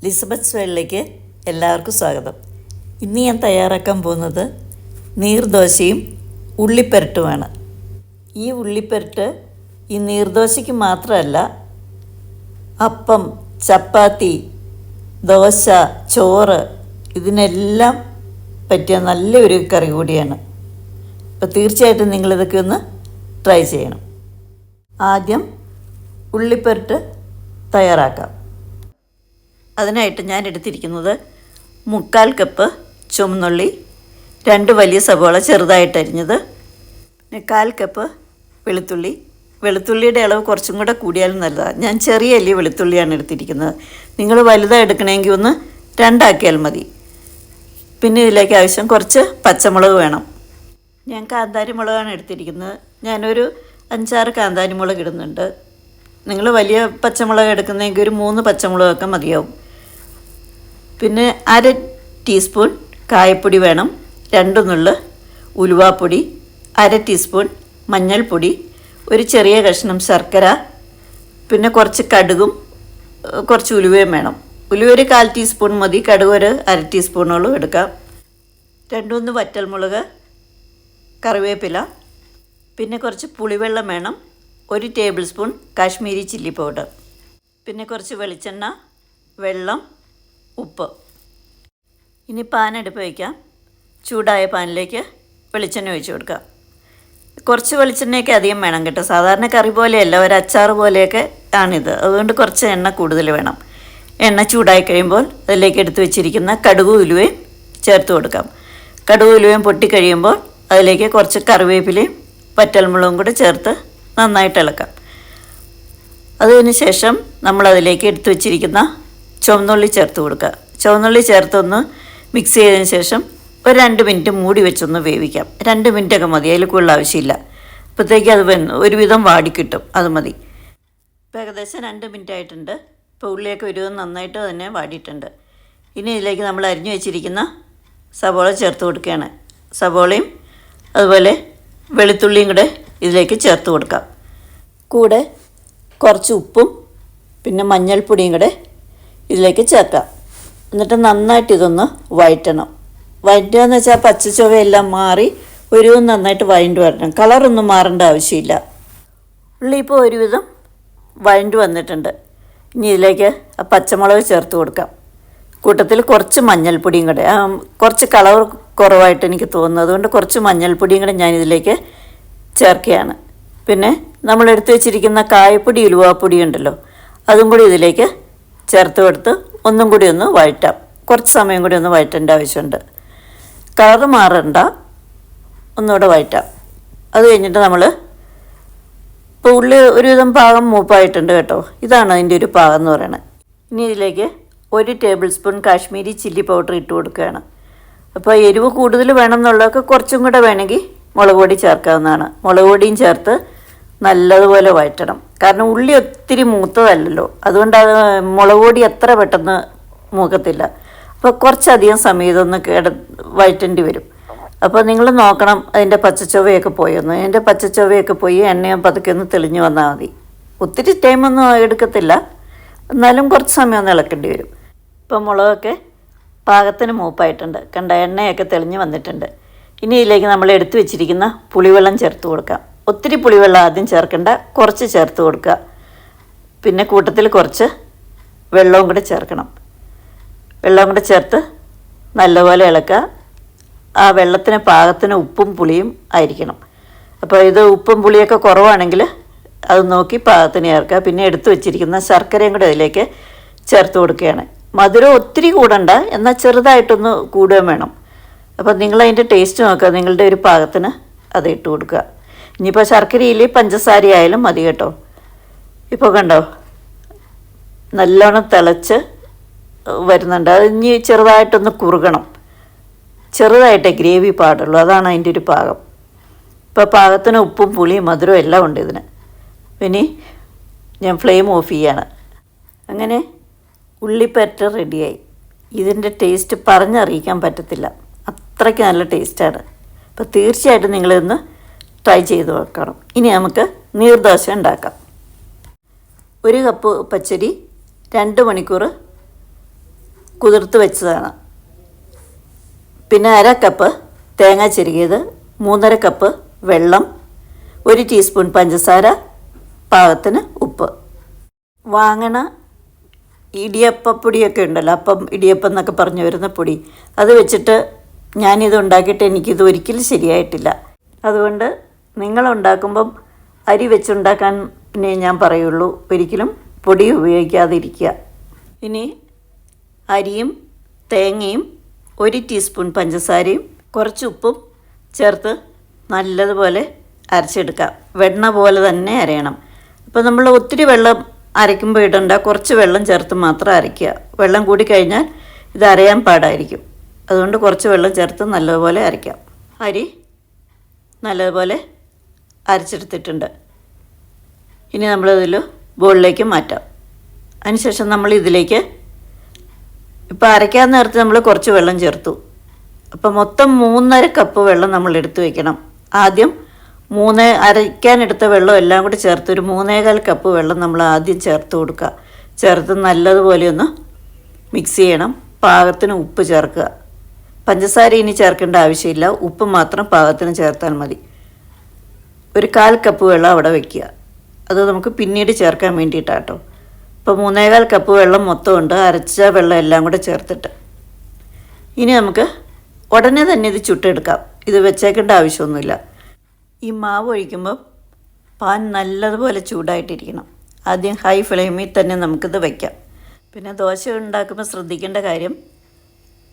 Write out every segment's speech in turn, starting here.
ലിസബത്ത് വേളിലേക്ക് എല്ലാവർക്കും സ്വാഗതം. ഇന്ന് ഞാൻ തയ്യാറാക്കാൻ പോകുന്നത് നീർദോശയും ഉള്ളിപ്പരട്ടുമാണ്. ഈ ഉള്ളിപ്പരട്ട് ഈ നീർദോശയ്ക്ക് മാത്രമല്ല, അപ്പം, ചപ്പാത്തി, ദോശ, ചോറ് ഇതിനെല്ലാം പറ്റിയ നല്ലൊരു കറി കൂടിയാണ്. അപ്പോൾ തീർച്ചയായിട്ടും നിങ്ങളിതൊക്കെ ഒന്ന് ട്രൈ ചെയ്യണം. ആദ്യം ഉള്ളിപ്പരട്ട് തയ്യാറാക്കാം. അതിനായിട്ട് ഞാൻ എടുത്തിരിക്കുന്നത് 3/4 കപ്പ് ചുവന്നുള്ളി, 2 വലിയ സവോള ചെറുതായിട്ട് അരിഞ്ഞത്, 1/4 കപ്പ് വെളുത്തുള്ളി. വെളുത്തുള്ളിയുടെ അളവ് കുറച്ചും കൂടെ കൂടിയാലും നല്ലതാണ്. ഞാൻ ചെറിയ അല്ലി വെളുത്തുള്ളിയാണ് എടുത്തിരിക്കുന്നത്. നിങ്ങൾ വലുതായി എടുക്കണമെങ്കിൽ ഒന്ന് 2 ആക്കിയാൽ മതി. പിന്നെ ഇതിലേക്ക് ആവശ്യം കുറച്ച് പച്ചമുളക് വേണം. ഞാൻ കാന്താരി മുളകാണ് എടുത്തിരിക്കുന്നത്. ഞാനൊരു 5-6 കാന്താരി മുളക് ഇടുന്നുണ്ട്. നിങ്ങൾ വലിയ പച്ചമുളക് എടുക്കുന്നതെങ്കിൽ ഒരു 3 പച്ചമുളകൊക്കെ മതിയാവും. പിന്നെ 1/2 ടീസ്പൂൺ കായപ്പൊടി വേണം, 2 നുള്ള് ഉലുവാപ്പൊടി, 1/2 ടീസ്പൂൺ മഞ്ഞൾപ്പൊടി, ഒരു ചെറിയ കഷ്ണം ശർക്കര, പിന്നെ കുറച്ച് കടുകും കുറച്ച് ഉലുവയും വേണം. ഉലുവ ഒരു 1/4 ടീസ്പൂൺ മതി, കടുക് ഒരു 1/2 ടീസ്പൂണോളം എടുക്കാം. 2-3 വറ്റൽമുളക്, കറിവേപ്പില, പിന്നെ കുറച്ച് പുളിവെള്ളം വേണം, 1 table spoon Kashmiri chilli powder, പിന്നെ കുറച്ച് വെളിച്ചെണ്ണ, വെള്ളം, ഉപ്പ്. ഇനി പാൻ അടുപ്പ് വയ്ക്കാം. ചൂടായ പാനിലേക്ക് വെളിച്ചെണ്ണ ഒഴിച്ച് കൊടുക്കാം. കുറച്ച് വെളിച്ചെണ്ണയൊക്കെ അധികം വേണം കേട്ടോ. സാധാരണ കറി പോലെയല്ല, ഒരു അച്ചാർ പോലെയൊക്കെ ആണിത്. അതുകൊണ്ട് കുറച്ച് എണ്ണ കൂടുതൽ വേണം. എണ്ണ ചൂടായി കഴിയുമ്പോൾ അതിലേക്ക് എടുത്ത് വെച്ചിരിക്കുന്ന കടുകും ഉലുവയും ചേർത്ത് കൊടുക്കാം. കടുകും ഉലുവയും പൊട്ടിക്കഴിയുമ്പോൾ അതിലേക്ക് കുറച്ച് കറിവേപ്പിലയും വറ്റൽമുളകും കൂടെ ചേർത്ത് നന്നായിട്ട് ഇളക്കാം. അതിന് ശേഷം നമ്മളതിലേക്ക് എടുത്തു വച്ചിരിക്കുന്ന ചുവന്നുള്ളി ചേർത്ത് കൊടുക്കുക. ചുവന്നുള്ളി ചേർത്തൊന്ന് മിക്സ് ചെയ്തതിന് ശേഷം ഒരു 2 മിനിറ്റ് മൂടി വെച്ചൊന്ന് വേവിക്കാം. 2 മിനിറ്റൊക്കെ മതി, അതിൽ കൂടുതൽ ആവശ്യമില്ല. അപ്പോഴത്തേക്ക് അത് ഒരുവിധം വാടിക്കിട്ടും, അത് മതി. ഇപ്പോൾ ഏകദേശം 2 മിനിറ്റ് ആയിട്ടുണ്ട്. ഇപ്പോൾ ഉള്ളിയൊക്കെ ഒരുവിധം നന്നായിട്ട് തന്നെ വാടിയിട്ടുണ്ട്. ഇനി ഇതിലേക്ക് നമ്മൾ അരിഞ്ഞു വെച്ചിരിക്കുന്ന സവോള ചേർത്ത് കൊടുക്കുകയാണ്. സവോളയും അതുപോലെ വെളുത്തുള്ളിയും കൂടെ ഇതിലേക്ക് ചേർത്ത് കൊടുക്കാം. കൂടെ കുറച്ച് ഉപ്പും പിന്നെ മഞ്ഞൾപ്പൊടിയും കൂടെ ഇതിലേക്ക് ചേർക്കാം. എന്നിട്ട് നന്നായിട്ട് ഇതൊന്ന് വഴറ്റണം. വഴറ്റുക എന്ന് വെച്ചാൽ പച്ചച്ചുവയെല്ലാം മാറി ഒരുവിധം നന്നായിട്ട് വഴണ്ട് വരണം. കളറൊന്നും മാറേണ്ട ആവശ്യമില്ല. ഉള്ളി ഇപ്പോൾ ഒരുവിധം വഴണ്ട് വന്നിട്ടുണ്ട്. ഇനി ഇതിലേക്ക് ആ പച്ചമുളക് ചേർത്ത് കൊടുക്കാം. കൂട്ടത്തിൽ കുറച്ച് മഞ്ഞൾപ്പൊടിയും കൂടെ, കുറച്ച് കളർ കുറവായിട്ട് എനിക്ക് തോന്നുന്നു, അതുകൊണ്ട് കുറച്ച് മഞ്ഞൾപ്പൊടിയും കൂടെ ഞാനിതിലേക്ക് ചേർക്കുകയാണ്. പിന്നെ നമ്മൾ എടുത്തു വെച്ചിരിക്കുന്ന കായപ്പൊടി ഉലുവാപ്പൊടി ഉണ്ടല്ലോ, അതും കൂടി ഇതിലേക്ക് ചേർത്ത് കൊടുത്ത് ഒന്നും കൂടി ഒന്ന് വഴറ്റാം. കുറച്ച് സമയം കൂടി ഒന്ന് വഴറ്റേണ്ട ആവശ്യമുണ്ട്. കളറ് മാറണ്ട, ഒന്നുകൂടെ വഴറ്റാം. അത് കഴിഞ്ഞിട്ട് നമ്മൾ ഇപ്പോൾ ഉള്ളി ഒരുവിധം പാകം മൂപ്പായിട്ടുണ്ട് കേട്ടോ. ഇതാണ് അതിൻ്റെ ഒരു പാകം എന്ന് പറയുന്നത്. ഇനി ഇതിലേക്ക് 1 table spoon Kashmiri chilli powder ഇട്ട് കൊടുക്കുകയാണ്. അപ്പോൾ എരിവ് കൂടുതൽ വേണം എന്നുള്ളതൊക്കെ കുറച്ചും കൂടെ വേണമെങ്കിൽ മുളക് പൊടി ചേർക്കാവുന്നതാണ്. മുളക് പൊടിയും ചേർത്ത് നല്ലതുപോലെ വഴറ്റണം. കാരണം ഉള്ളി ഒത്തിരി മൂത്തതല്ലല്ലോ, അതുകൊണ്ട് അത് മുളക് പൊടി അത്ര പെട്ടെന്ന് മൂക്കത്തില്ല. അപ്പോൾ കുറച്ചധികം സമയം ഇതൊന്ന് വഴറ്റേണ്ടി വരും. അപ്പോൾ നിങ്ങൾ നോക്കണം അതിൻ്റെ പച്ചച്ചുവയൊക്കെ പോയൊന്ന്. അതിൻ്റെ പച്ചച്ചുവയൊക്കെ പോയി എണ്ണയും പതുക്കെ ഒന്ന് തെളിഞ്ഞ് വന്നാൽ മതി. ഒത്തിരി ടൈമൊന്നും എടുക്കത്തില്ല, എന്നാലും കുറച്ച് സമയം ഒന്ന് ഇളക്കേണ്ടി വരും. ഇപ്പോൾ മുളകൊക്കെ പാകത്തിന് മൂപ്പായിട്ടുണ്ട്. കണ്ട, എണ്ണയൊക്കെ തെളിഞ്ഞ് വന്നിട്ടുണ്ട്. ഇനി ഇതിലേക്ക് നമ്മൾ എടുത്തു വെച്ചിരിക്കുന്ന പുളിവെള്ളം ചേർത്ത് കൊടുക്കാം. ഒത്തിരി പുളിവെള്ളം ആദ്യം ചേർക്കേണ്ട, കുറച്ച് ചേർത്ത് കൊടുക്കുക. പിന്നെ കൂട്ടത്തിൽ കുറച്ച് വെള്ളവും കൂടെ ചേർക്കണം. വെള്ളം കൂടെ ചേർത്ത് നല്ലപോലെ ഇളക്കുക. ആ വെള്ളത്തിന് പാകത്തിന് ഉപ്പും പുളിയും ആയിരിക്കണം. അപ്പോൾ ഇത് ഉപ്പും പുളിയൊക്കെ കുറവാണെങ്കിൽ അത് നോക്കി പാകത്തിന് ചേർക്കുക. പിന്നെ എടുത്തു വെച്ചിരിക്കുന്ന ശർക്കരയും കൂടെ അതിലേക്ക് ചേർത്ത് കൊടുക്കുകയാണ്. മധുരം ഒത്തിരി കൂടണ്ട, എന്നാൽ ചെറുതായിട്ടൊന്ന് കൂടുകയും വേണം. അപ്പോൾ നിങ്ങളതിൻ്റെ ടേസ്റ്റ് നോക്കുക, നിങ്ങളുടെ ഒരു പാകത്തിന് അത് ഇട്ട് കൊടുക്കുക. ഇനിയിപ്പോൾ ശർക്കരയിൽ പഞ്ചസാര ആയാലും മതി കേട്ടോ. ഇപ്പോൾ കണ്ടോ, നല്ലോണം തിളച്ച് വരുന്നുണ്ട്. അത് ഇനി ചെറുതായിട്ടൊന്ന് കുറുകണം. ചെറുതായിട്ടേ ഗ്രേവി പാടുള്ളൂ, അതാണ് അതിൻ്റെ ഒരു പാകം. ഇപ്പോൾ പാകത്തിന് ഉപ്പും പുളിയും മധുരവും എല്ലാം ഉണ്ട് ഇതിന്. ഇനി ഞാൻ ഫ്ലെയിം ഓഫ് ചെയ്യാണ്. അങ്ങനെ ഉള്ളിപ്പരട്ട് റെഡിയായി. ഇതിൻ്റെ ടേസ്റ്റ് പറഞ്ഞറിയിക്കാൻ പറ്റത്തില്ല, അത്രയ്ക്ക് നല്ല ടേസ്റ്റാണ്. അപ്പോൾ തീർച്ചയായിട്ടും നിങ്ങളിതൊന്ന് ട്രൈ ചെയ്ത് നോക്കണം. ഇനി നമുക്ക് നീർദോശ ഉണ്ടാക്കാം. 1 കപ്പ് പച്ചരി 2 മണിക്കൂർ കുതിർത്ത് വെച്ചതാണ്. പിന്നെ 1/2 കപ്പ് തേങ്ങ ചിരകിയത്, 3/2 കപ്പ് വെള്ളം, 1 ടീസ്പൂൺ പഞ്ചസാര, പാകത്തിന് ഉപ്പ്. വാങ്ങണ ഇടിയപ്പപ്പൊടിയൊക്കെ ഉണ്ടല്ലോ, അപ്പം ഇടിയപ്പം എന്നൊക്കെ പറഞ്ഞു വരുന്ന പൊടി, അത് വെച്ചിട്ട് ഞാനിത് ഉണ്ടാക്കിയിട്ട് എനിക്കിത് ഒരിക്കലും ശരിയായിട്ടില്ല. അതുകൊണ്ട് നിങ്ങളുണ്ടാക്കുമ്പം അരി വെച്ചുണ്ടാക്കാൻ ഞാൻ പറയുള്ളൂ, ഒരിക്കലും പൊടി ഉപയോഗിക്കാതിരിക്കുക. ഇനി അരിയും തേങ്ങയും 1 ടീസ്പൂൺ പഞ്ചസാരയും കുറച്ച് ഉപ്പും ചേർത്ത് നല്ലതുപോലെ അരച്ചെടുക്കാം. വെണ്ണ പോലെ തന്നെ അരയണം. അപ്പോൾ നമ്മൾ ഒത്തിരി വെള്ളം അരയ്ക്കുമ്പോൾ ഇടണ്ട, കുറച്ച് വെള്ളം ചേർത്ത് മാത്രം അരയ്ക്കുക. വെള്ളം കൂടി കഴിഞ്ഞാൽ ഇത് അരയാൻ പാടായിരിക്കും. അതുകൊണ്ട് കുറച്ച് വെള്ളം ചേർത്ത് നല്ലതുപോലെ അരയ്ക്കാം. അരി നല്ലതുപോലെ അരച്ചെടുത്തിട്ടുണ്ട്. ഇനി നമ്മളിതിൽ ബോളിലേക്ക് മാറ്റാം. അതിനുശേഷം നമ്മൾ ഇതിലേക്ക് ഇപ്പോൾ അരയ്ക്കാൻ നേരത്ത് നമ്മൾ കുറച്ച് വെള്ളം ചേർത്തു. അപ്പോൾ മൊത്തം 3.5 കപ്പ് വെള്ളം നമ്മൾ എടുത്തു വയ്ക്കണം. ആദ്യം അരയ്ക്കാനെടുത്ത വെള്ളം എല്ലാം കൂടി ചേർത്ത് ഒരു 3.25 കപ്പ് വെള്ളം നമ്മൾ ആദ്യം ചേർത്ത് കൊടുക്കുക. ചേർത്ത് നല്ലതുപോലെ ഒന്ന് മിക്സ് ചെയ്യണം. പാകത്തിന് ഉപ്പ് ചേർക്കുക. പഞ്ചസാര ഇനി ചേർക്കേണ്ട ആവശ്യമില്ല, ഉപ്പ് മാത്രം പാകത്തിന് ചേർത്താൽ മതി. ഒരു 1/4 കപ്പ് വെള്ളം അവിടെ വയ്ക്കുക. അത് നമുക്ക് പിന്നീട് ചേർക്കാൻ വേണ്ടിയിട്ടാട്ടോ. ഇപ്പോൾ 3.25 കപ്പ് വെള്ളം മൊത്തം ഉണ്ട്, അരച്ച വെള്ളം എല്ലാം കൂടെ ചേർത്തിട്ട്. ഇനി നമുക്ക് ഉടനെ തന്നെ ഇത് ചുട്ടെടുക്കാം. ഇത് വെച്ചേക്കേണ്ട ആവശ്യമൊന്നുമില്ല. ഈ മാവ് ഒഴിക്കുമ്പോൾ പാൻ നല്ലതുപോലെ ചൂടായിട്ടിരിക്കണം. ആദ്യം ഹൈ ഫ്ലെയിമിൽ തന്നെ നമുക്കിത് വയ്ക്കാം. പിന്നെ ദോശ ഉണ്ടാക്കുമ്പോൾ ശ്രദ്ധിക്കേണ്ട കാര്യം,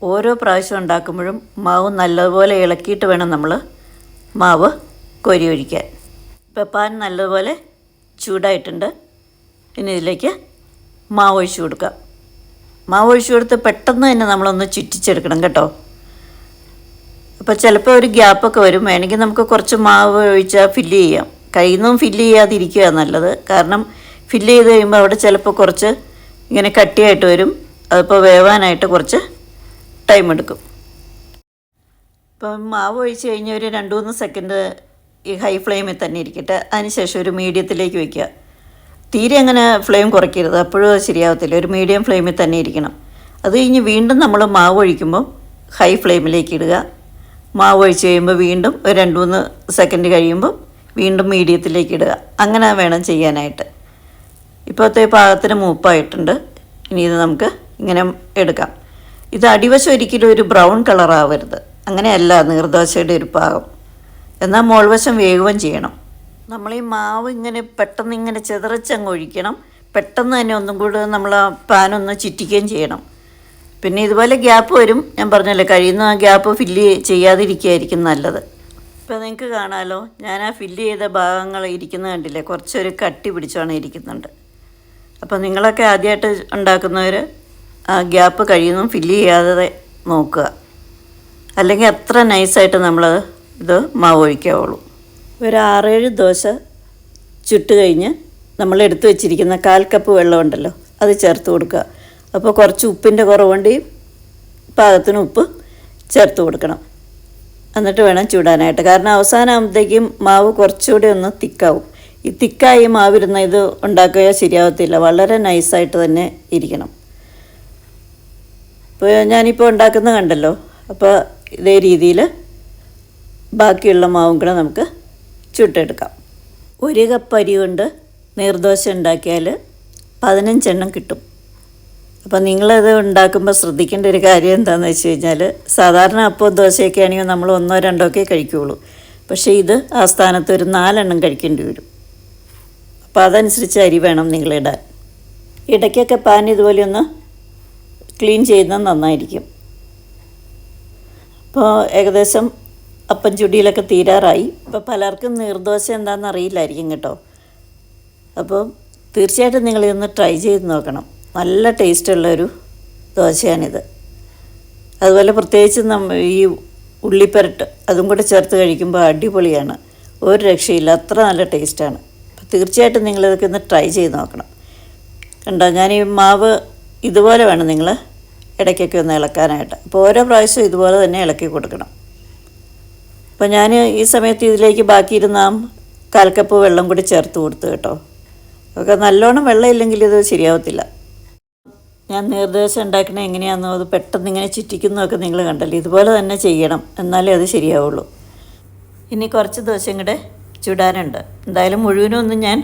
ഓരോ പ്രാവശ്യം ഉണ്ടാക്കുമ്പോഴും മാവ് നല്ലതുപോലെ ഇളക്കിയിട്ട് വേണം നമ്മൾ മാവ് കോരി ഒഴിക്കാൻ. ഇപ്പോൾ പാൻ നല്ലതുപോലെ ചൂടായിട്ടുണ്ട്. ഇനി ഇതിലേക്ക് മാവ് ഒഴിച്ച് കൊടുക്കാം. മാവ് ഒഴിച്ച് കൊടുത്ത് പെട്ടെന്ന് തന്നെ നമ്മളൊന്ന് ചുറ്റിച്ചെടുക്കണം കേട്ടോ. അപ്പോൾ ചിലപ്പോൾ ഒരു ഗ്യാപ്പൊക്കെ വരും. വേണമെങ്കിൽ നമുക്ക് കുറച്ച് മാവ് ഒഴിച്ചാൽ ഫില്ല് ചെയ്യാം. കയ്യിൽ ഫില്ല് ചെയ്യാതിരിക്കുക നല്ലത്. കാരണം ഫില്ല് ചെയ്ത് കഴിയുമ്പോൾ അവിടെ ചിലപ്പോൾ കുറച്ച് ഇങ്ങനെ കട്ടിയായിട്ട് വരും. അതിപ്പോൾ വേവാനായിട്ട് കുറച്ച് ടൈം എടുക്കും. ഇപ്പം മാവ് ഒഴിച്ച് കഴിഞ്ഞ് ഒരു 2-3 സെക്കൻഡ് ഈ ഹൈ ഫ്ലെയിമിൽ തന്നെ ഇരിക്കട്ടെ. അതിനുശേഷം ഒരു മീഡിയത്തിലേക്ക് വയ്ക്കുക. തീരെ അങ്ങനെ ഫ്ലെയിം കുറയ്ക്കരുത്, അപ്പോഴും അത് ശരിയാവത്തില്ല. ഒരു മീഡിയം ഫ്ലെയിമിൽ തന്നെ ഇരിക്കണം. അത് കഴിഞ്ഞ് വീണ്ടും നമ്മൾ മാവ് ഒഴിക്കുമ്പോൾ ഹൈ ഫ്ലെയിമിലേക്ക് ഇടുക. മാവ് ഒഴിച്ച് കഴിയുമ്പോൾ വീണ്ടും ഒരു 2-3 സെക്കൻഡ് കഴിയുമ്പോൾ വീണ്ടും മീഡിയത്തിലേക്ക് ഇടുക. അങ്ങനെ വേണം ചെയ്യാനായിട്ട്. ഇപ്പോഴത്തെ പാകത്തിന് മൂപ്പായിട്ടുണ്ട്. ഇനി ഇത് നമുക്ക് ഇങ്ങനെ എടുക്കാം. ഇത് അടിവശം ഒരിക്കലും ഒരു ബ്രൗൺ കളറാവരുത്. അങ്ങനെയല്ല നീർദോശയുടെ ഒരു പാകം. എന്നാൽ മോൾവശം വേഗം ചെയ്യണം. നമ്മൾ ഈ മാവ് ഇങ്ങനെ പെട്ടെന്ന് ഇങ്ങനെ ചിതറിച്ചങ്ങ് ഒഴിക്കണം. പെട്ടെന്ന് തന്നെ ഒന്നും കൂടെ നമ്മൾ ആ പാനൊന്ന് ചുറ്റിക്കുകയും ചെയ്യണം. പിന്നെ ഇതുപോലെ ഗ്യാപ്പ് വരും. ഞാൻ പറഞ്ഞല്ലോ, കഴിയുന്ന ആ ഗ്യാപ്പ് ഫില്ല് ചെയ്യാതിരിക്കുകയായിരിക്കും നല്ലത്. ഇപ്പോൾ നിങ്ങൾക്ക് കാണാമല്ലോ, ഞാൻ ആ ഫില്ല് ചെയ്ത ഭാഗങ്ങൾ ഇരിക്കുന്നത് കണ്ടില്ലേ, കുറച്ചൊരു കട്ടി പിടിച്ചാണ് ഇരിക്കുന്നുണ്ട്. അപ്പോൾ നിങ്ങളൊക്കെ ആദ്യമായിട്ട് ഉണ്ടാക്കുന്നവർ ആ ഗ്യാപ്പ് കഴിയുന്നതും ഫില്ല് ചെയ്യാതെ നോക്കുക. അല്ലെങ്കിൽ അത്ര നൈസായിട്ട് നമ്മൾ ഇത് മാവ് ഒഴിക്കാവുള്ളൂ. ഒരു 6-7 ദോശ ചുട്ട് കഴിഞ്ഞ് നമ്മൾ എടുത്തു വെച്ചിരിക്കുന്ന 1/4 കപ്പ് വെള്ളമുണ്ടല്ലോ, അത് ചേർത്ത് കൊടുക്കുക. അപ്പോൾ കുറച്ച് ഉപ്പിൻ്റെ കുറവുണ്ട്, പാകത്തിന് ഉപ്പ് ചേർത്ത് കൊടുക്കണം. എന്നിട്ട് വേണം ചൂടാനായിട്ട്. കാരണം അവസാനമാകുമ്പോഴത്തേക്കും മാവ് കുറച്ചുകൂടി ഒന്ന് തിക്കാവും. ഈ തിക്കായി മാവിരുന്ന ഇത് ഉണ്ടാക്കുക ശരിയാവത്തില്ല. വളരെ നൈസായിട്ട് തന്നെ ഇരിക്കണം. ഇപ്പോൾ ഞാനിപ്പോൾ ഉണ്ടാക്കുന്നത് കണ്ടല്ലോ. അപ്പോൾ ഇതേ രീതിയിൽ ബാക്കിയുള്ള മാവും കൂടെ നമുക്ക് ചുട്ടെടുക്കാം. 1 കപ്പ് അരി കൊണ്ട് നീർദോശ ഉണ്ടാക്കിയാൽ 15 എണ്ണം കിട്ടും. അപ്പോൾ നിങ്ങളത് ഉണ്ടാക്കുമ്പോൾ ശ്രദ്ധിക്കേണ്ട ഒരു കാര്യം എന്താണെന്ന് വെച്ച് കഴിഞ്ഞാൽ, സാധാരണ അപ്പോൾ ദോശയൊക്കെ ആണെങ്കിൽ നമ്മൾ 1-2 ഒക്കെ കഴിക്കുകയുള്ളൂ. പക്ഷേ ഇത് ആ സ്ഥാനത്ത് ഒരു 4 എണ്ണം കഴിക്കേണ്ടി വരും. അപ്പോൾ അതനുസരിച്ച് അരി വേണം നിങ്ങളിടാൻ. ഇടയ്ക്കൊക്കെ പാൻ ഇതുപോലെ ഒന്ന് ക്ലീൻ ചെയ്യുന്നത് നന്നായിരിക്കും. അപ്പോൾ ഏകദേശം അപ്പം ചുടിയിലൊക്കെ തീരാറായി. ഇപ്പോൾ പലർക്കും നീർദോശ എന്താണെന്ന് അറിയില്ലായിരിക്കും കേട്ടോ. അപ്പോൾ തീർച്ചയായിട്ടും നിങ്ങളിതൊന്ന് ട്രൈ ചെയ്ത് നോക്കണം. നല്ല ടേസ്റ്റുള്ളൊരു ദോശയാണിത്. അതുപോലെ പ്രത്യേകിച്ച് ഈ ഉള്ളിപ്പരട്ട് അതും കൂടെ ചേർത്ത് കഴിക്കുമ്പോൾ അടിപൊളിയാണ്. ഒരു രക്ഷയില്ല, അത്ര നല്ല ടേസ്റ്റാണ്. അപ്പോൾ തീർച്ചയായിട്ടും നിങ്ങളിതൊക്കെ ഒന്ന് ട്രൈ ചെയ്ത് നോക്കണം. കണ്ടോ, ഞാൻ ഈ മാവ് ഇതുപോലെ വേണം നിങ്ങൾ ഇടയ്ക്കൊക്കെ ഒന്ന് ഇളക്കാനായിട്ട്. അപ്പോൾ ഓരോ പ്രാവശ്യവും ഇതുപോലെ തന്നെ ഇളക്കി കൊടുക്കണം. അപ്പോൾ ഞാൻ ഈ സമയത്ത് ഇതിലേക്ക് ബാക്കിയിരുന്ന 1/4 കപ്പ് വെള്ളം കൂടി ചേർത്ത് കൊടുത്തു കേട്ടോ. ഒക്കെ നല്ലോണം വെള്ളം ഇല്ലെങ്കിൽ ഇത് ശരിയാവത്തില്ല. ഞാൻ നീർദോശ ഉണ്ടാക്കുന്നത് എങ്ങനെയാണെന്നോ അത് പെട്ടെന്ന് ഇങ്ങനെ ചുറ്റിക്കുന്നതൊക്കെ നിങ്ങൾ കണ്ടല്ലോ. ഇതുപോലെ തന്നെ ചെയ്യണം, എന്നാലേ അത് ശരിയാവുള്ളൂ. ഇനി കുറച്ച് ദോശയും കൂടെ ചുടാനുണ്ട്. എന്തായാലും മുഴുവനൊന്നും ഞാൻ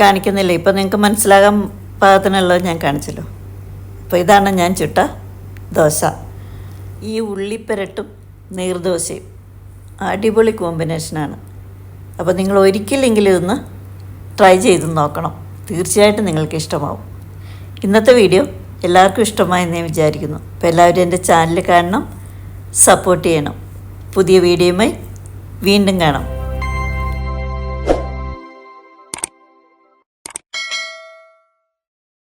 കാണിക്കുന്നില്ല. ഇപ്പോൾ നിങ്ങൾക്ക് മനസ്സിലാകാൻ പാകത്തിനുള്ളത് ഞാൻ കാണിച്ചല്ലോ. അപ്പോൾ ഇതാണ് ഞാൻ ചുട്ട ദോശ. ഈ ഉള്ളിപ്പരട്ടും നീർദോശയും അടിപൊളി കോമ്പിനേഷനാണ്. അപ്പോൾ നിങ്ങൾ ഒരിക്കലെങ്കിലും ഇതൊന്ന് ട്രൈ ചെയ്ത് നോക്കണം. തീർച്ചയായിട്ടും നിങ്ങൾക്ക് ഇഷ്ടമാവും. ഇന്നത്തെ വീഡിയോ എല്ലാവർക്കും ഇഷ്ടമായെന്ന് ഞാൻ വിചാരിക്കുന്നു. അപ്പോൾ എല്ലാവരും എൻ്റെ ചാനൽ കാണണം, സപ്പോർട്ട് ചെയ്യണം. പുതിയ വീഡിയോയുമായി വീണ്ടും കാണാം.